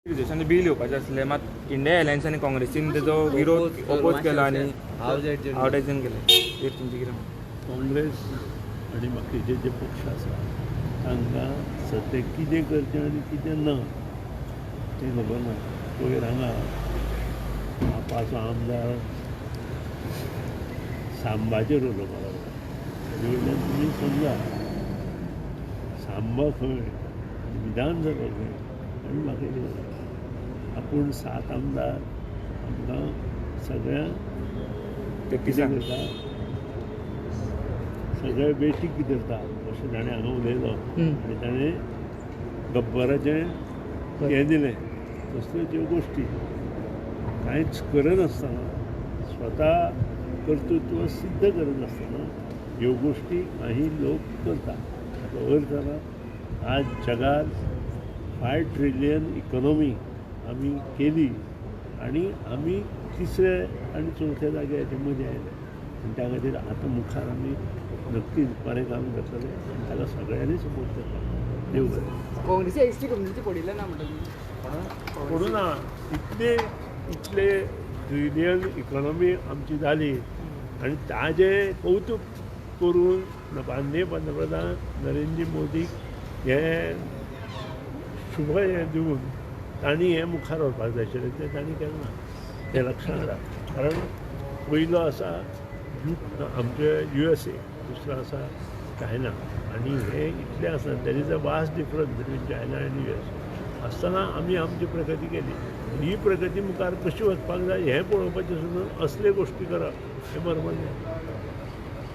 Reservation bill येवपाचें आसलें मात इंडिया एलायन्स आनी काँग्रेसीन तेजो विरोध ओपोज केलो आनी आवटेजन केलें. एक तुमचें कितें म्हणणें? काँग्रेस आनी बाकीचे जे पक्ष आसा तांकां सद्या कितें करचें आनी कितें ना तें खबर ना. पयर हांगा आपाचो आमदार सांबाचेर उलोवपाक लागलो. ताजे वयल्यान तुमी समजा सांबा खंय विधानसभा खंय आनी बाकीचे आपूण 7 आमदार आमकां सगळ्यांक ते कितें करता सगळे बेठीक धरता अशें ताणें हांगा उलयलो. आनी ताणें गब्बराचें हें दिलें. तसल्यो ज्यो गोश्टी कांयच करनासतना स्वता कर्तृत्व सिद्ध करनासतना ह्यो गोश्टी काही लोक करता. हाचो अर्थ जाला आज जगात 5 ट्रिलियन इकॉनॉमी आमी केली आनी आमी 3रे आनी 4थ्या जाग्याचेर मदीं आयले. आनी त्या खातीर आतां मुखार आमी नक्कीच बरें काम करतले आनी ताका सगळ्यांनी सपोर्ट करता. देव बरें. काँग्रेसी एसटी कम्युनिटी पडिल्ले ना म्हणटा पडूं ना. इतले ट्रिलियन इकॉनॉमी आमची जाली आनी ताजें कौतूक करून माननीय पंतप्रधान नरेंद्र मोदीक हें शुभ हें दिवन तांणी हें मुखार व्हरपाक जाय आशिल्लें तें तांणी केलें ना. हें लक्षांत येता. कारण पयलो आसा आमचे USA, दुसरो आसा चायना आनी हे इतले आसा. There is a vast difference between China आनी USA. आसतना आमी आमची प्रगती केली. ही प्रगती मुखार कशी वचपाक जाय हें पळोवपाचें सोडून असले गोश्टी करप हें बरोबर न्ही.